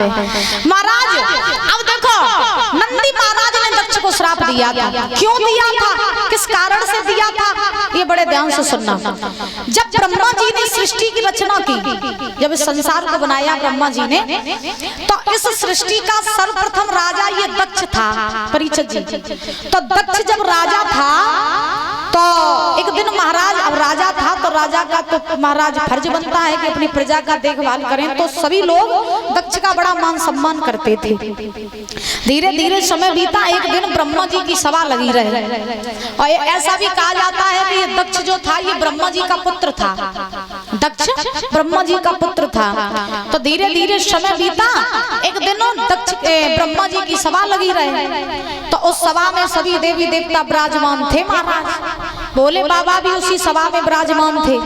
महाराज अब देखो, नंदी महाराज ने दक्ष को श्राप दिया था। क्यों दिया था, किस कारण से दिया था, ये बड़े ध्यान से सुनना। जब ब्रह्मा जी ने सृष्टि की रचना की, जब इस संसार को बनाया ब्रह्मा जी ने, तो इस सृष्टि का सर्वप्रथम राजा ये दक्ष था, परीक्षित जी। तो दक्ष जब राजा था तो एक दिन महाराज, अब राजा था तो राजा का तो महाराज फर्ज बनता है कि अपनी प्रजा का देखभाल करें, तो सभी लोग दक्ष का बड़ा मान सम्मान करते थे। धीरे धीरे समय बीता, एक दिन ब्रह्मा जी की सभा लगी रहे, और ऐसा भी कहा जाता है कि ये दक्ष जो था ये ब्रह्मा जी का पुत्र था, दक्ष ब्रह्मा जी का पुत्र था। तो धीरे धीरे समय बीता, एक दिन दक्ष ब्रह्मा जी की सभा लगी रहे, तो उस सभा में सभी देवी देवता विराजमान थे। महाराज भोले बाबा भी उसी सभा में विराजमान थे।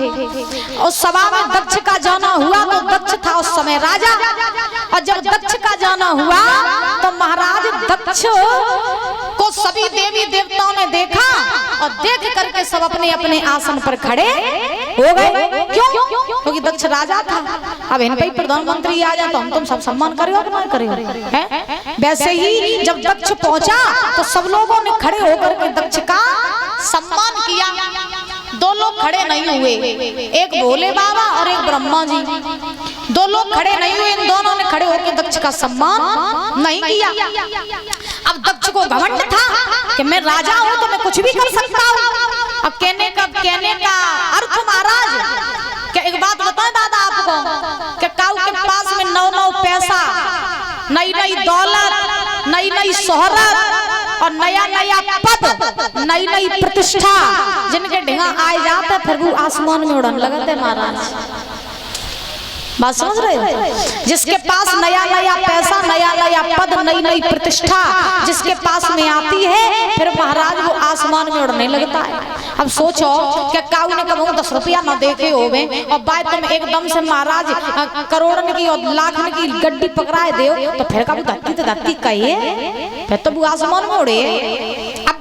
उस सभा में दक्ष का जाना हुआ, तो दक्ष था उस समय राजा, और जब दक्ष का जाना हुआ तो महाराज दक्ष को सभी देवी देवताओं ने देखा, और देख करके सब अपने अपने आसन पर खड़े हो गए। क्यों? क्योंकि दक्ष राजा था। अब इन पे प्रधानमंत्री आ जाए तो हम तुम सब सम्मान करेगा कि नहीं करेगा? वैसे ही जब दक्ष पहुंचा तो सब लोगों ने खड़े होकर के दक्ष का सम्मान किया। दो लोग खड़े नहीं हुए, एक भोले बाबा और एक ब्रह्मा जी, दो लोग खड़े नहीं हुए, इन दोनों ने खड़े होकर दक्ष का सम्मान नहीं किया। अब दक्ष को घमंड था कि मैं राजा हूं तो मैं कुछ भी कर सकता हूं। अब कहने का अर्थ महाराज, क्या एक बात बताएं दादा आपको, कि काऊ के पास में नौ नौ पैसा, नई नई दौलत, नई नई शोहरत और नया नया पद, नई नई प्रतिष्ठा, जिनके ढेंगा आए जाते फिर वो आसमान में उड़न लगते। महाराज बात समझ रहे हो? जिसके पास नया नया पैसा, नया नया पद, नई नई प्रतिष्ठा जिसके पास में आती है, फिर महाराज वो आसमान में उड़ने लगता है। अब सोचो कि काऊ ने कभी 10 रुपया न देखे होवे, और बाय तुम एकदम से महाराज करोड़न की और लाखन की गड्डी पकड़ाए दे, तो फिर कभी धरती तो धरती कहिए, फिर तो वो आसमान में उड़े।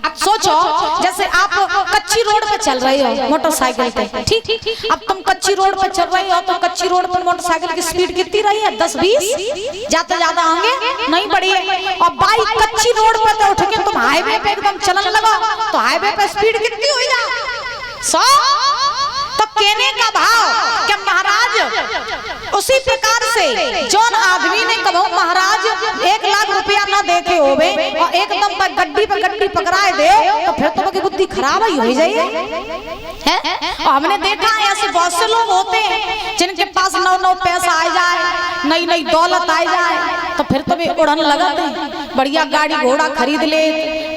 अब सोचो, जैसे आप कच्ची रोड पे चल रहे हो मोटरसाइकिल पे, ठीक? अब तुम कच्ची रोड पे चल रहे हो तो कच्ची रोड पर मोटरसाइकिल की स्पीड कितनी रही है? 10-20, ज्यादा आगे नहीं बढ़ी है। और बाइक कच्ची रोड पे तो उठ के तुम हाईवे पे एकदम चलने लगा, तो हाईवे पे स्पीड कितनी हुई ना? 100। तो कहने का भाव कि महाराज उसी प्रकार से जौन आदमी ने कहो महाराज 1 लाख रुपया ना देखे होवे और एकदम पर गड्डी पकड़ाए दे, तो फिर तो बुद्धि खराब ही हो जाइए है। और हमने देखा है ऐसे बहुत से लोग होते हैं जिनके पास नौ पैसा आ जाए, नई नई दौलत आ जाए, तो फिर तो वे उड़न लगाते हैं, बढ़िया गाड़ी घोड़ा खरीद ले,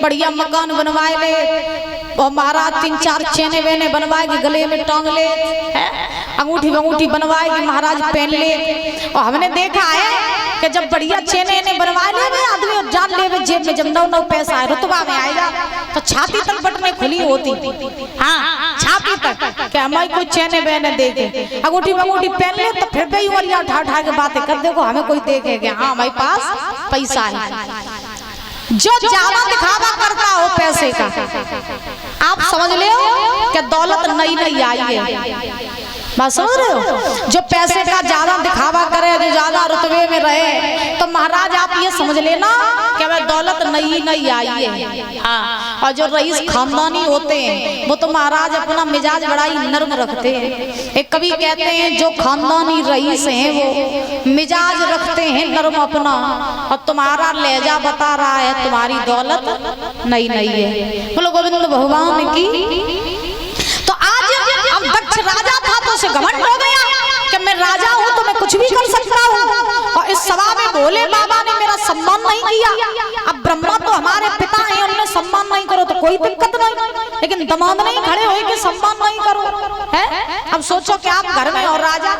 बढ़िया मकान बनवाए ले, और महाराज 3-4 चेने वेने बनवाए के गले में टांग ले, अंगूठी बनवाए के महाराज पहन ले। और हमने देखा है कि जब बढ़िया चेने बनवा ले आदमी और जान ले जेब में, जब नौ पैसा है रुतबा में आएगा तो छाती तक बटने खुली होती, हाँ छाती तक, कि हमारी कोई चेने बहने देखे, अंगूठी पहन ले, तो फिर भी उमरिया उठा के बातें कर, देखो हमें कोई देखेगा, हाँ हमारे पास पैसा है। जो ज्यादा दिखावा करता हो पैसे का, आप समझ ले कि दौलत नई आई है। बात समझ रहे हो? जो पैसे का ज्यादा दिखावा करे, जो ज्यादा रुतबे में रहे, तो महाराज आप ये समझ लेना कि वह दौलत नई आई है। हाँ, और जो रईस खानदानी होते हैं वो तो महाराज अपना मिजाज बड़ा ही नर्म रखते हैं। एक कवि कहते हैं जो खानदानी रईस हैं वो मिजाज रखते हैं नर्म अपना, और तुम्हारा लहजा बता रहा है तुम्हारी दौलत नई है। बोलो गोविंद भगवान की। तो आज अब दक्ष राजा था तो उसे घमंड हो गया कि मैं राजा हूं तो मैं कुछ भी कर सकता हूं, और इस सभा में भोले बाबा ने मेरा सम्मान नहीं किया। अब ब्रह्मा तो हमारे पिता हैं, उन्हें सम्मान नहीं करो तो कोई दिक्कत नहीं, लेकिन दमाद नहीं खड़े हुए कि सम्मान नहीं करो है। अब सोचो कि आप घर में और राजा,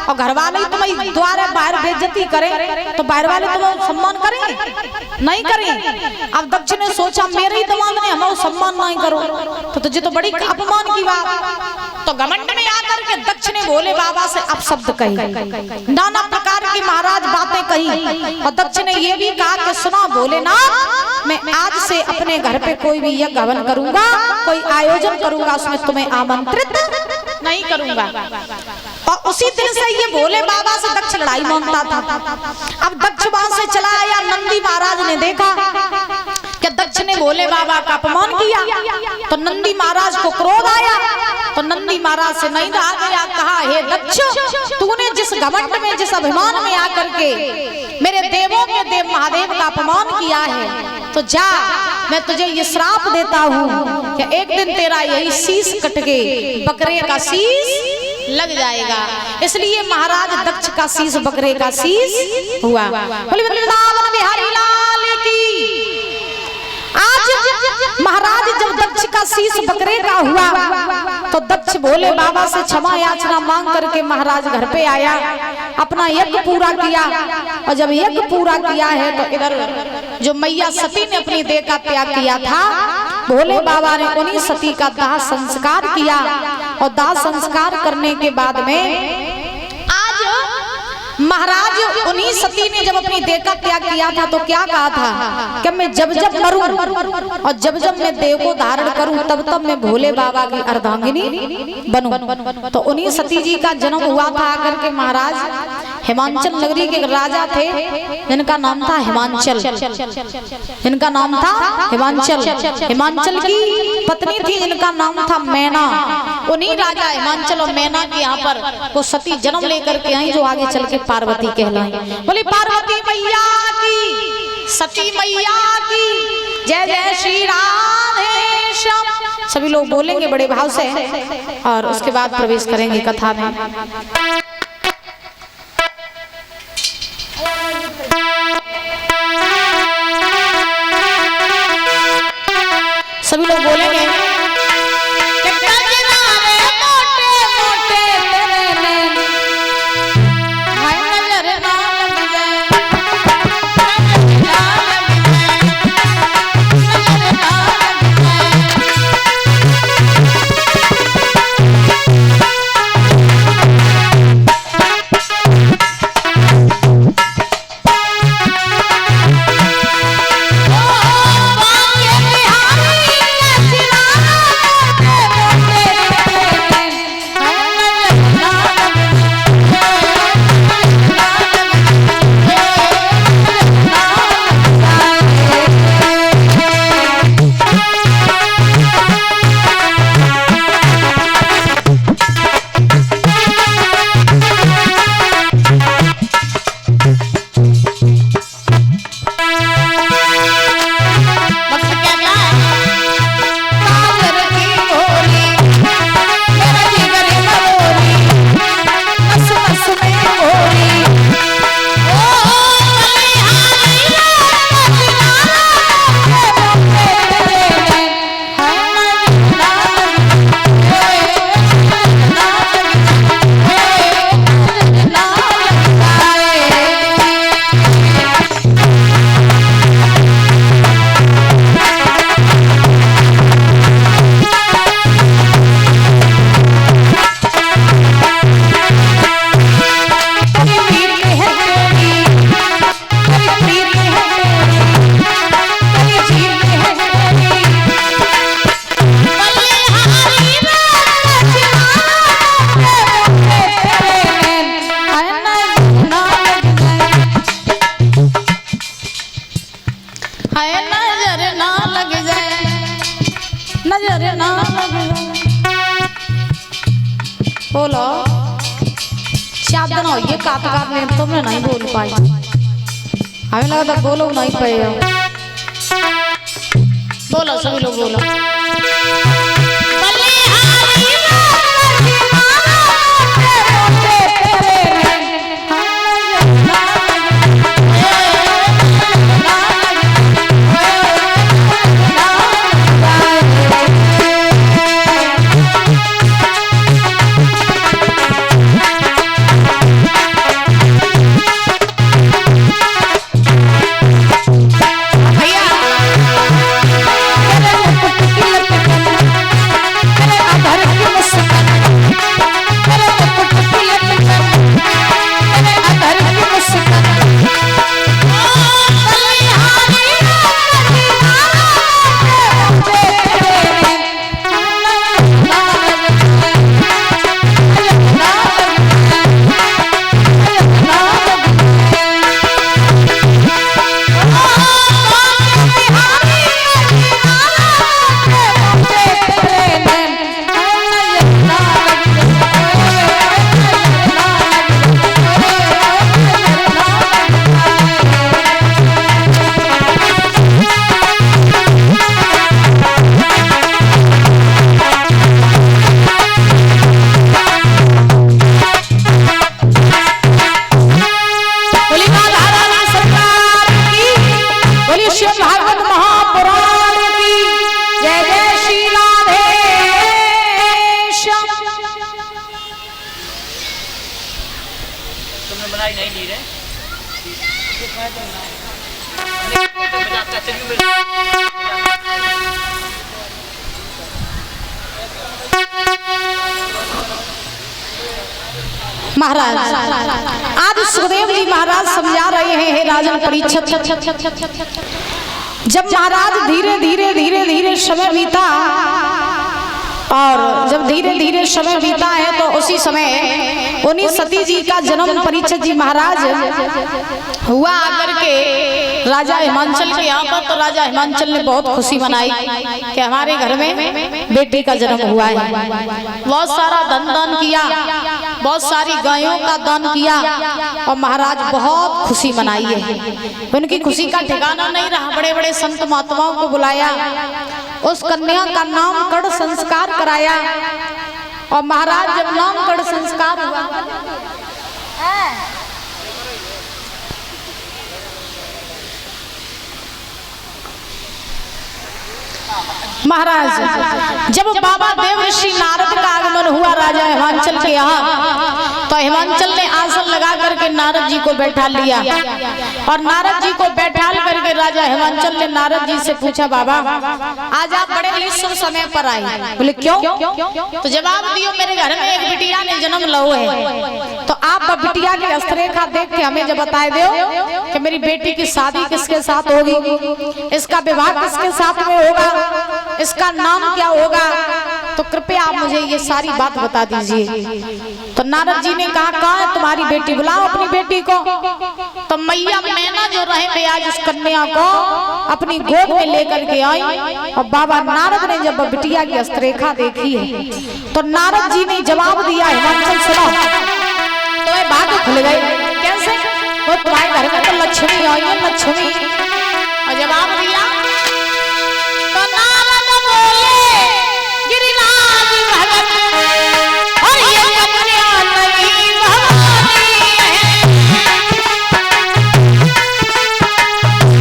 और घर वाले तुम्हें द्वारा बाहर बेइज्जती करें तो बाहर वाले तुम्हें सम्मान करें नहीं करें। अब दक्ष ने सोचा मेरे ही दमाद ने हमें सम्मान नहीं करो तो तुझे तो बड़ी अपमान की बात। तो घमंड में आकर के दक्ष ने भोले बाबा से अपशब्द कही, नाना प्रकार की महाराज बातें कही, और दक्ष ने ये भी कहा कि सुना भोलेनाथ, मैं आज से अपने घर पे कोई भी यज्ञ हवन करूंगा, कोई आयोजन करूंगा, उसमें तुम्हें आमंत्रित नहीं करूंगा। और उसी दिन से ये भोले बाबा से दक्ष लड़ाई मांगता था। अब दक्ष वहां से चला आया, नंदी महाराज ने देखा कि दक्ष ने भोले बाबा का अपमान किया, तो नंदी महाराज को क्रोध आया। तो नंदी महाराज से नहीं रहा गया, कहा हे दक्ष, तूने जिस घमंड में, जिस अभिमान में आकर के मेरे देवों के देव महादेव का अपमान किया है, तो जा, मैं तुझे ये श्राप देता हूँ कि एक दिन तेरा यही शीश कट के बकरे का शीश लग जाएगा। इसलिए महाराज दक्ष का शीश बकरे का शीश हुआ। बोले वृंदावन बिहारी लाल की। आज महाराज जब दक्ष का शीश बकरे का हुआ, तो दक्ष भोले बाबा से क्षमा याचना मांग करके महाराज घर पे आया, अपना यज्ञ पूरा किया। और जब यज्ञ पूरा किया है, तो इधर जो मैया सती ने अपनी देह का त्याग किया था, भोले बाबा ने उन्हीं सती का दाह संस्कार किया। और दाह संस्कार करने के बाद में महाराज उन्हीं सती ने जब अपनी देह का त्याग किया था, तो क्या कहा था कि मैं जब जब मरूं और जब जब मैं देह को धारण करूं, तब तब मैं भोले बाबा की अर्धांगिनी बनूं। तो उन्हीं सती जी का जन्म हुआ था आकर के महाराज हिमांचल नगरी के राजा थे, जिनका नाम था हिमांचल। इनका नाम था हिमांचल। हिमांचल की पत्नी थी जिनका नाम था मैना। उन्हीं राजा हिमांचल और मैना के यहाँ पर वो सती जन्म लेकर के आई, जो आगे चल के पार्वती कहलाई। बोली पार्वती मैया की, सती मैया की जय जय श्री राधे श्याम। सभी लोग बोलेंगे बड़े भाव से और उसके बाद प्रवेश करेंगे कथा में। सभी लोग बोलेंगे बोलो चार दिन हो ये काट में तुमने नहीं बोल पाई, हमें लगा था बोलो नहीं पाए। बोलो सभी लोग बोलो। भैया महाराज आज सुखदेव जी महाराज समझा रहे हैं राजन परीक्षित। जब महाराज धीरे धीरे धीरे धीरे समय बीता और जब धीरे धीरे समय बीता है तो उसी समय उन्हीं सती जी का जन्म परीक्षित जी महाराज हुआ आकर के राजा हिमांचल के यहाँ पर। तो राजा हिमांचल ने बहुत खुशी मनाई कि हमारे घर में बेटी का जन्म हुआ है। बहुत सारा धन दान किया, बहुत सारी गायों का दान किया और महाराज बहुत खुशी मनाई है। उनकी खुशी का ठिकाना नहीं रहा। बड़े बड़े संत महात्माओं को बुलाया, उस कन्या का नामकरण संस्कार कराया और महाराज जब नामकरण संस्कार हुआ महाराज जब बाबा देवर्षि नारद का आगमन हुआ राजा हिमांचल के यहाँ, तो हिमांचल ने आसन लगा करके नारद जी को बैठा लिया और नारद जी को बैठा करके राजा हिमांचल ने नारद जी से पूछा, बाबा आज आप बड़े ही शुभ समय पर आए। बोले क्यों? तो जवाब दियो, मेरे घर में एक बिटिया ने जन्म लो है, तो आप बिटिया की हस्तरेखा देख के हमें जब बताए दो कि मेरी बेटी की शादी किसके साथ होगी, इसका विवाह किसके साथ में होगा, इसका नाम क्या होगा, तो कृपया आप मुझे ये सारी बात बता दीजिए। तो नारद जी ने कहा, कहाँ है तुम्हारी बेटी, बुलाओ अपनी बेटी को। तो मैया मैना जो रहे आज उस कन्या को अपनी गोद में लेकर के आई और बाबा नारद ने जब बिटिया की हस्तरेखा देखी है तो नारद जी ने जवाब दिया, हिमांचल सुनो, तो बात खुल गई। कैसे? वो तुम्हारे घर में तो लक्ष्मी आई है, लक्ष्मी। और जवाब दिया तो नारद बोले, गिरिराज भगत और ये कन्या नहीं भवानी है,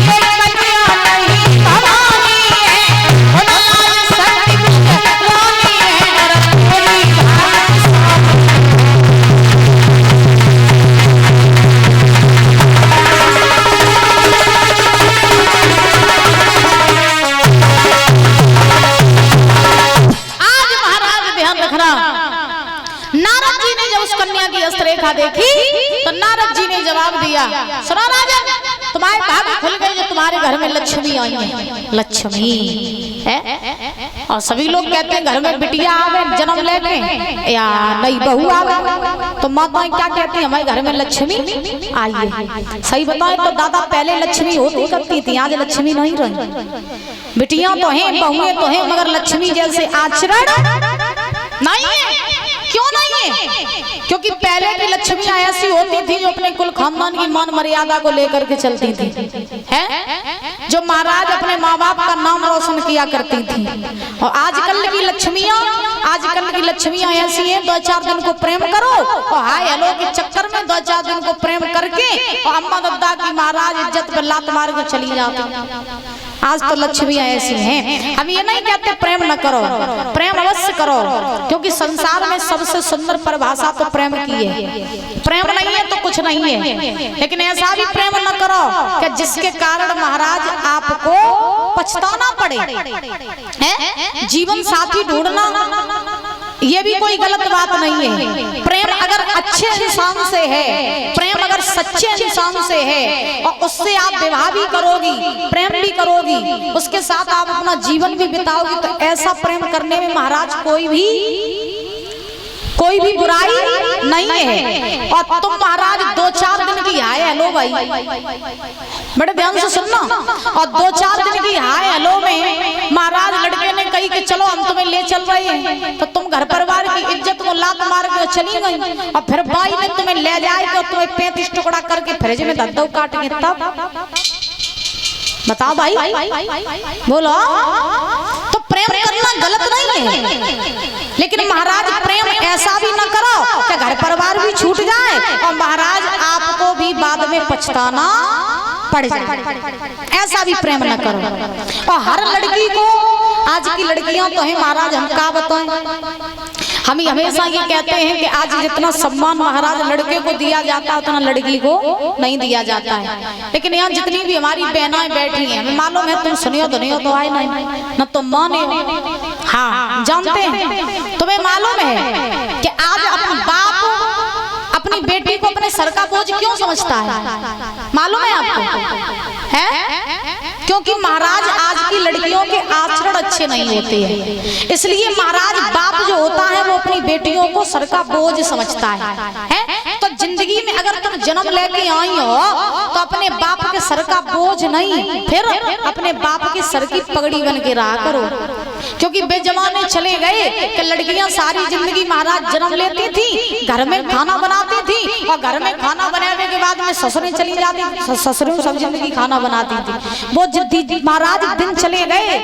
ये कन्या नहीं भवानी है, भगवान शक्ति रानी है, रघुरी नारद जी ने जब उस कन्या की हस्तरेखा देखी तो नारद जी ने जवाब दिया, सुनो राजन, तुम्हारे भाग्य खुल गए जो तुम्हारे घर में लक्ष्मी आई है। लक्ष्मी है और सभी लोग कहते हैं घर में बिटिया आवे जन्म लेके या नई बहू आवे, तो माताएं क्या कहती है, हमारे घर में लक्ष्मी आई है। सही बताएं तो दादा पहले लक्ष्मी होती करती थी, आज लक्ष्मी नहीं रही। बिटियां तो हैं, बहुएं तो हैं, मगर लक्ष्मी जैसे आचरण नहीं है। क्यों नहीं है? क्योंकि पहले की लक्ष्मी ऐसी होती थी जो अपने कुल खानदान की मान मर्यादा को लेकर के चलती थी, है जो महाराज अपने माँ बाप का नाम रोशन किया करती थी। और आजकल की लक्ष्मियां ऐसी हैं, 2-4 दिन को प्रेम करो और हाय हेलो के चक्कर में 2-4 दिन को प्रेम करके और अम्मा दद्दा की महाराज इज्जत पर लात मार के चली जाती। आज तो लक्ष्मियां ऐसी हैं। हम ये नहीं कहते प्रेम न करो, प्रेम अवश्य करो, क्योंकि संसार में सबसे सुंदर परिभाषा तो प्रेम की है। प्रेम नहीं है तो कुछ नहीं है, लेकिन ऐसा भी प्रेम न करो कि जिसके कारण महाराज आपको पछताना पड़े। जीवन साथी ढूंढना ये भी कोई गलत बात नहीं है। प्रेम अगर अच्छे इंसान से है, प्रेम अगर सच्चे इंसान से है और उससे आप विवाह भी करोगी, प्रेम भी करोगी, उसके साथ आप अपना जीवन भी बिताओगी, तो ऐसा प्रेम करने में महाराज कोई भी बुराई नहीं है। और तुम महाराज 2-4 दिन की हाय हेलो भाई, बड़े ध्यान से सुनना, और 2-4 दिन की हाय हेलो में महाराज लड़के ने कही कि चलो हम तुम्हें ले चल रहे हैं, तो तुम घर परिवार की इज्जत को लात मार के चली गई और फिर भाई ने तुम्हें ले जाए तो तुम्हें 35 टुकड़ा करके फ्रिज में धद्दो काट के, तब बताओ भाई, बोलो। तो प्रेम करना गलत नहीं है, लेकिन महाराज प्रेम ऐसा भी न करो कि घर परिवार भी छूट जाए और महाराज आपको भी बाद में पछताना पड़ जाए। ऐसा भी प्रेम न करो। और हर लड़की को, आज की लड़कियां तो है महाराज, हम क्या बताएं, हम हमेशा ये कहते हैं कि आज जितना सम्मान महाराज लड़के को दिया जाता है उतना लड़की को नहीं दिया जाता है। लेकिन यहाँ जितनी भी हमारी बहनाएं बैठी हैं, हमें मालूम है तुम सुनियो तो नहीं हो तो आए नहीं न तुम माने हो। हाँ जानते हैं, तुम्हें मालूम है कि आज अपना बाप अपनी बेटी को अपने सर का बोझ क्यों समझता है? मालूम है आपको? है क्योंकि महाराज आज की लड़कियों के आचरण अच्छे नहीं होते हैं, इसलिए महाराज बाप जो होता है वो अपनी बेटियों को सर का बोझ समझता है? तो जिंदगी में अगर तुम जन्म लेके आई हो तो अपने बाप के सर का बोझ नहीं, फिर अपने बाप के सर की पगड़ी बन के रहा करो। क्योंकि बेजमाने चले गए कि लड़कियां सारी जिंदगी महाराज जन्म लेती थी, घर में खाना बनाती थी और घर में खाना बनाने के बाद में ससुरें चली जाती, ससुरों सब जिंदगी खाना बनाती थी। वो महाराज दिन चले गए।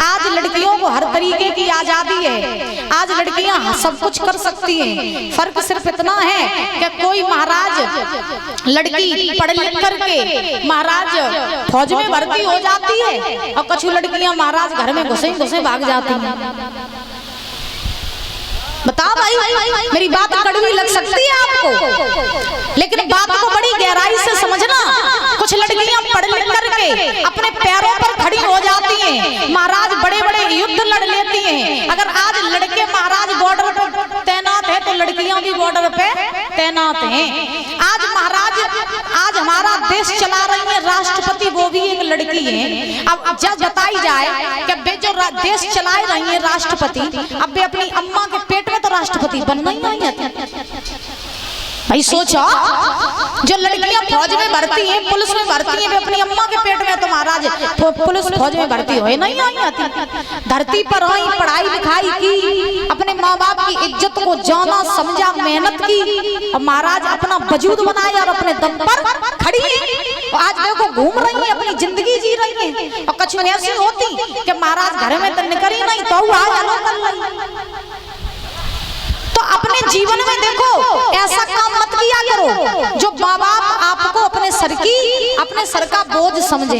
आज लड़कियों को हर तरीके की आजादी है, आज लड़कियां सब कुछ कर सकती हैं। फर्क सिर्फ इतना है कि कोई महाराज लड़की पढ़ लिख करके महाराज फौज में भर्ती हो जाती है और कुछ लड़कियां महाराज घर में घुसे घुसे भाग जाती हैं। बताओ भाई, मेरी बात कड़वी लग सकती है आपको, लेकिन बात को बड़ी गहराई से समझना। कुछ लड़कियां पढ़ लिख करके अपने पैरों पर खड़ी हो जाती हैं, महाराज बड़े बड़े युद्ध लड़ लेती हैं। अगर आज लड़के महाराज बॉर्डर पर तैनात है तो लड़कियां भी बॉर्डर पे तैनात हैं। आज महाराज आज हमारा देश चला रही है राष्ट्रपति, वो भी एक लड़की है। अब जब बताई जाए कि वे जो देश चला रही है राष्ट्रपति, अब वे अपनी अम्मा के पेट में तो राष्ट्रपति बनना ही नहीं है। भाई सोचो, जो लड़कियां फौज में भर्ती हैं, पुलिस में भर्ती हैं, वे अपनी अम्मा के पेट में तो महाराज पुलिस फौज में भर्ती हो नहीं आती। धरती पर आई, पढ़ाई लिखाई की, अपने माँ बाप की इज्जत को जाना समझा, मेहनत की और महाराज अपना वजूद बनाया और अपने दम पर खड़ी है। आज देखो घूम रही है, अपनी जिंदगी जी रही है। और कुछ ऐसी होती कि महाराज घर में तो निकली नहीं तो तो अपने जीवन में देखो ऐसा काम मत किया करो जो माँ बाप आपको अपने सर का बोझ समझे।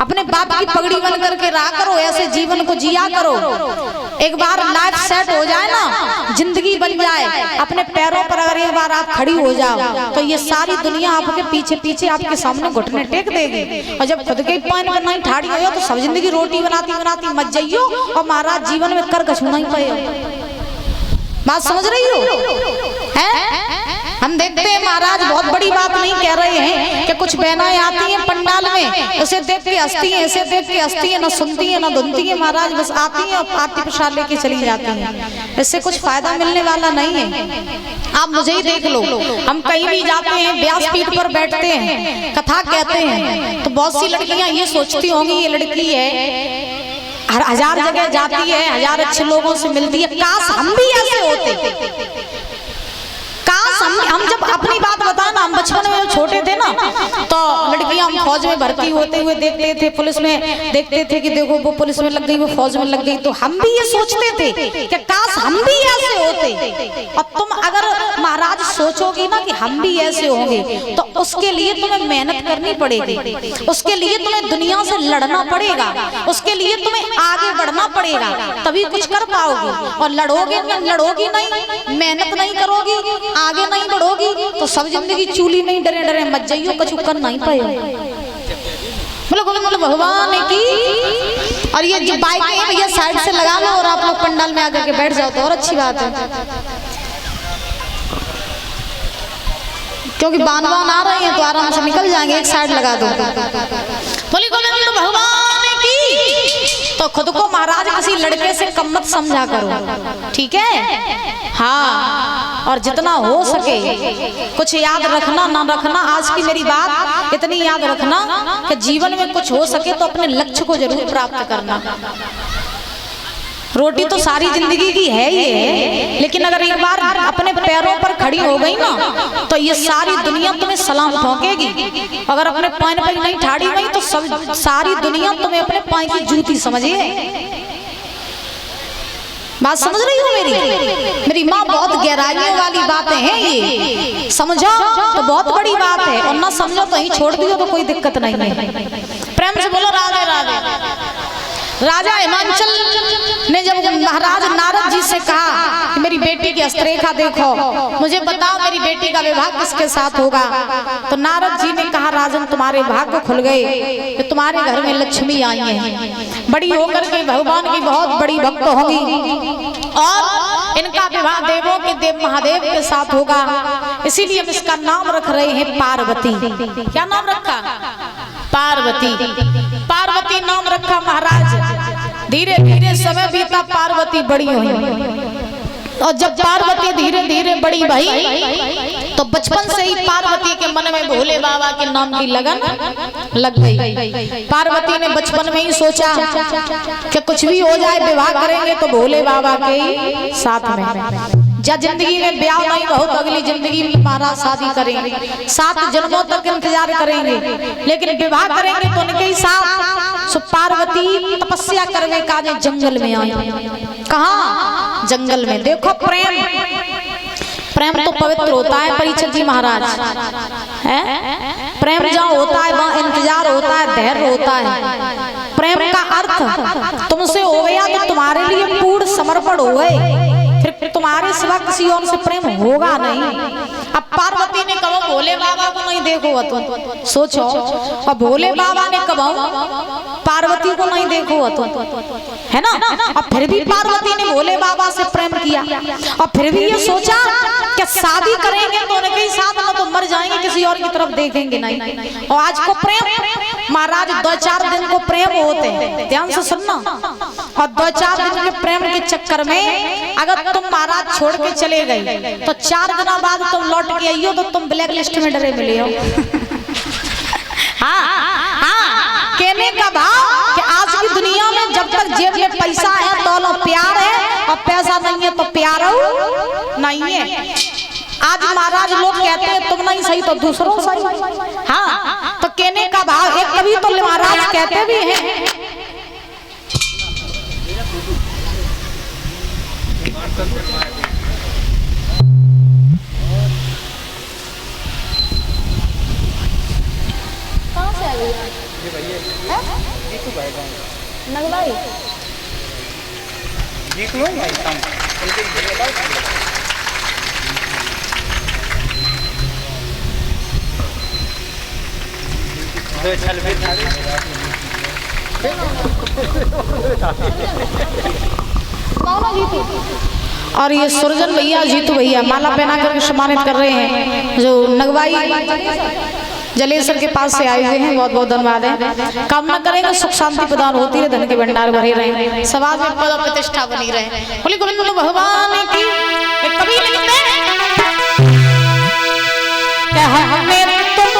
अपने बाप की पगड़ी बन करके रहा करो, ऐसे जीवन को जिया करो। एक बार लाइफ सेट हो जाए ना, जिंदगी बन जाए, अपने पैरों पर अगर एक बार आप खड़ी हो जाओ तो ये सारी दुनिया आपके पीछे पीछे आपके सामने घुटने टेक देगी। और जब खुद के पैन पर नहीं ठाड़ी हो तो सब जिंदगी रोटी बनाती बनाती मत जाइयो और महाराज जीवन में कर कछू नहीं पाए। बात समझ रही हो? हैं? हम देखते हैं महाराज बहुत बड़ी बात नहीं कह रहे हैं कि कुछ बहनाएं आती हैं पंडाल में, उसे देख के हंसती हैं, ऐसे देख के हंसती हैं, न सुनती हैं न धुनती हैं। महाराज बस आती हैं और आरती प्रसाद लेके चली जाती हैं। इससे कुछ फायदा मिलने वाला नहीं है। आप मुझे ही देख लो, हम कहीं भी जाते हैं, व्यासपीठ पर बैठते हैं, कथा कहते हैं, तो बहुत सी लड़कियां ये सोचती होंगी ये लड़की है, हजार जगह जाती है, हजार अच्छे लोगों से मिलती है, काश हम भी ऐसे होते। काश हम जब अपनी बात बताए ना, हम बचपन में छोटे थे ना तो लड़कियां हम फौज में भर्ती होते हुए देखते थे, पुलिस में देखते थे कि देखो वो पुलिस में लग गई, वो फौज में लग गई, तो हम भी ये सोचते थे कि काश हम भी ऐसे होते। और तुम अगर महाराज सोचोगी ना कि हम भी ऐसे होंगे तो उसके लिए तुम्हें मेहनत करनी पड़ेगी, उसके लिए तुम्हें दुनिया से लड़ना पड़ेगा, उसके लिए तुम्हें आगे बढ़ना पड़ेगा, तभी कुछ कर पाओगी। और लड़ोगी नहीं, मेहनत नहीं करोगी, आगे नहीं बढ़ोगी तो सब जिंदगी चूली नहीं डरे डरे मत जाइयो, कछु कर नहीं पाए। बोलो भगवान की। और ये जो बाइक है भैया साइड से लगा लो और आप लोग पंडाल में आकर के बैठ जाओ तो और अच्छी बात है, क्योंकि बान आ रही है तो आराम से निकल जाएंगे। एक साइड लगा दो। बोली गोविंद भगवान की। तो खुद को महाराज किसी लड़के से कम मत समझा करो, ठीक है? हाँ, और जितना हो सके कुछ याद रखना ना रखना, आज की मेरी बात इतनी याद रखना कि जीवन में कुछ हो सके तो अपने लक्ष्य को जरूर प्राप्त करना। रोटी तो सारी जिंदगी की है ही है, लेकिन अगर एक बार अपने पैरों पर खड़ी हो गई ना तो ये सारी दुनिया तुम्हें सलाम ठोकेगी। अगर अपने पैर पर नहीं ठाड़ी गई तो सब सारी दुनिया तुम्हें अपने पाँव की जूती समझे। बात समझ रही हो मेरी माँ? बहुत गहराइयों वाली बातें हैं, ये समझो तो बहुत बड़ी बात है, और ना समझो तो ही छोड़ दियो तो कोई दिक्कत नहीं है। प्रेम से बोलो राधे राधे। राजा हिमांचल ने जब महाराज नारद जी से कहा कि मेरी बेटी की हस्तरेखा देखो, मुझे बताओ मेरी बेटी का विवाह किसके साथ होगा, तो नारद जी ने कहा राजन तुम्हारे भाग्य खुल गए कि तुम्हारे घर में लक्ष्मी आई है, बड़ी होकर के भगवान की बहुत बड़ी भक्त होगी और इनका विवाह देवों के देव महादेव के साथ होगा, इसीलिए हम इसका नाम रख रहे हैं पार्वती। क्या नाम रखा? पार्वती। पार्वती नाम रखा महाराज। धीरे धीरे समय बीता, पार्वती बड़ी हुई और जब पार्वती धीरे धीरे बड़ी भई तो बचपन से ही पार्वती के मन में भोले बाबा के नाम की लगन लग गई। पार्वती ने बचपन में ही सोचा कि कुछ भी हो जाए विवाह करेंगे तो भोले बाबा के ही साथ में। जब जिंदगी में ब्याह नहीं बहुत अगली जिंदगी में महाराज शादी करेंगे, 7 जन्मों तक इंतजार करेंगे, लेकिन विवाह करेंगे तो उनके ही साथ। सो पार्वती तपस्या करने का जंगल में आई। कहाँ? जंगल में। देखो प्रेम, प्रेम तो पवित्र होता है परीक्षित जी महाराज है। प्रेम जहाँ होता है वहाँ इंतजार होता है, धैर्य होता है। प्रेम का अर्थ तुमसे हो गया तो तुम्हारे लिए पूर्ण समर्पण हो गए, फिर तुम्हारे सिवा किसी और से प्रेम होगा नहीं। अब पार्वती ने कहा भोले बाबा को नहीं देखो तुम, सोचो, और भोले बाबा ने कहा पार्वती को नहीं देखो तुम, है ना। अब फिर भी पार्वती ने भोले बाबा से प्रेम किया और फिर भी ये सोचा कि शादी करेंगे तो उनके ही साथ, ना तो मर जाएंगे, किसी और की तरफ देखेंगे नहीं। और आज को प्रेम महाराज 2-4 दिन को प्रेम होते हैं, ध्यान से सुनना। और 2-4 दिन के प्रेम के चक्कर में अगर तुम महाराज छोड़ के चले गए तो 4 दिनों बाद तुम लौट के आइयो तो तुम ब्लैक लिस्ट में डरे मिले हो। हाँ, कहने का भाव कि आज की दुनिया में जब तक जेब में पैसा है दोनों प्यार है, और पैसा नहीं है तो प्यार नहीं है। आज महाराज लोग कहते हैं तुम नहीं सही तो दूसरों सही। हाँ, तो कहने का भाव एक कभी तो महाराज कहते भी हैं नगलाई जीत लो ना और ये सुरजन भैया जीतू भैया माला पहना करके सम्मानित कर रहे हैं, जो नगवाई जलेश्वर के पास से आए हुए हैं। बहुत बहुत धन्यवाद है। कामना करेंगे सुख शांति प्रदान होती है, धन के भंडार भरे रहे, समाज में पद प्रतिष्ठा बनी रहे। बोले गोविंद भगवान की। कभी हमें तुम